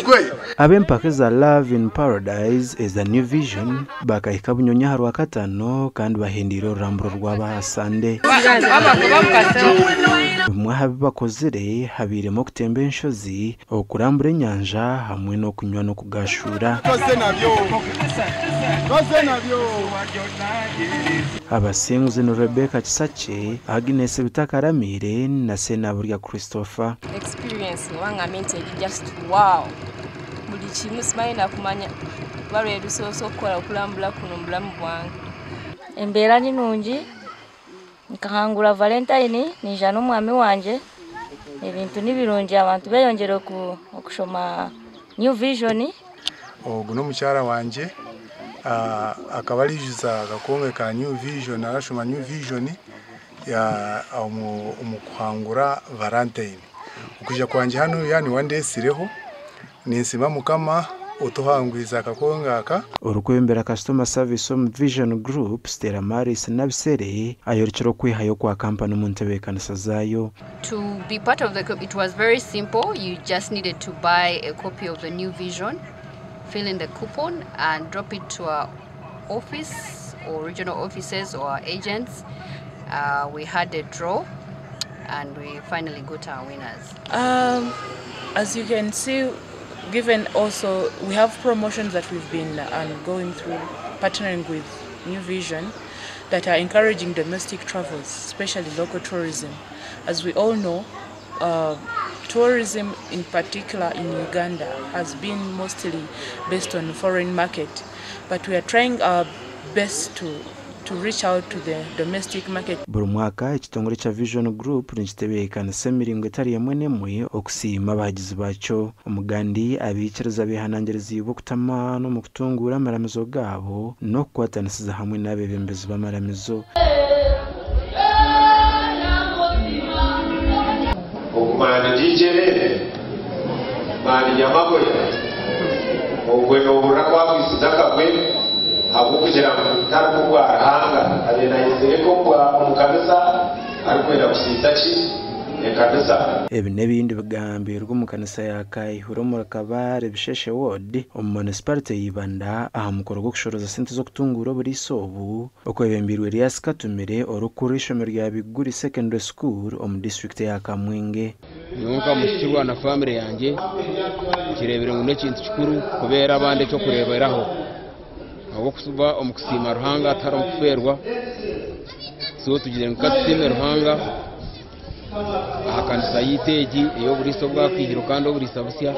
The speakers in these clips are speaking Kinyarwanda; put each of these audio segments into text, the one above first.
square. Abempaka za Love in Paradise is a new vision bakahika bunyonya harwa katano kandi bahindiro ramburo rwaba Sunday. Mwahabi bakozere habiremo kutemba inshozi okurambura enyanja hamwe no kunywa no kugashura. Abasenguzi no Rebecca Kisache, Agnes Bitakaramire na Senaburya Christopher. Experience wanga mente just wow. Buli kimu simayina kumanya balwe dusoso kola okulambula kuno mulamu bwange. Embeera ni nungi nkahangula Valentine ninja n'omwami wanje ebintu nibirungi abantu beyongere okushoma New Vision. Oguno mukyara wanje akabalijuza agakonge ka New Vision arashoma New Vision ya umukuhangura Valentine ukujya kwanje hano yani wandesireho ninsima mukama utuhangwiza akakonga aka urukwembera customer service Vision Group Stella Maris nabisere ayorchero kwihayo kwa company muntebekanisa zayo. To be part of the group, it was very simple. You just needed to buy a copy of the New Vision, fill in the coupon and drop it to our office or regional offices or our agents. We had a draw and we finally got our winners. As you can see, given also we have promotions that we've been going through, partnering with New Vision that are encouraging domestic travels, especially local tourism. As we all know, tourism in particular in Uganda has been mostly based on foreign market, but we are trying our best to reach out to the domestic market. Buri mwaka ekitongole cha Vision Group nikitebekanisa emiringo etari yamwe nemwe okusima abagizi bacyo omugandi abikiriza bihanangiriza bo kutama no mukutungura amaramizo gabo no kwatanisiza hamwe n'abebembezi b'amaramizo. Okumana dijere mali yamagoya ogwe no burakwa kwisitaka gwe abukujira tarukwa hanga abena yizeko kwa omukanisa arikwenda kusitachi ekanisa ebi nebindi bigambirwa omukanisa ya Kaihura mu Kabare Bisheshe Ward omu municipality y'Ibanda aha mukoro gwo kushoroza sente zo kutungura buri sobu okwebembirwe Elias Katumire orukuru ishomero rya Biguri Secondary School omu district ya Kamwenge. Nunka mushikirwa na family yanje kirebere mu nekintu kikuru kubera abande cyo kureberaho abo kusuba omukusima ruhanga atari omukuferwa so tugire nkatime ruhanga akanisa yiteji iyo buriso bwa kwihiro kandi oburisa busya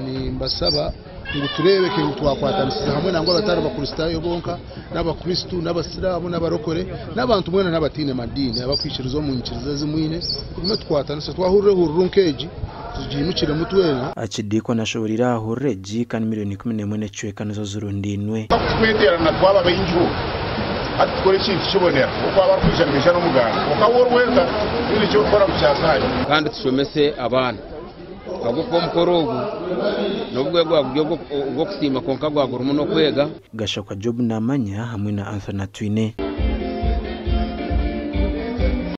ni mbasaba ngo turebeke twakwatanisiza hamwe nango abatari bakristo bonka n'abakristo n'abasilamu n'abarokore n'abantu mwena n'abatine madini abakwishirizo mu nkiriza zimwine kumwe twatanisa twahurire hurunkeji tujimukire mutwena akidiko nashoborira hureji kandi miliyoni 11 necweka nizo zurundinwe Kwiterana twaba bayinju atukore ikintu kibonera uko abarukwishanisha n'umuganda ukaworweza biri cyo gukora mu cyasaye kandi tushomese abana bagukwa mukorogo nubwo bwo kusima konka gwagura muno kwega Gashakwa Job namanya hamwe na Anthony Twine.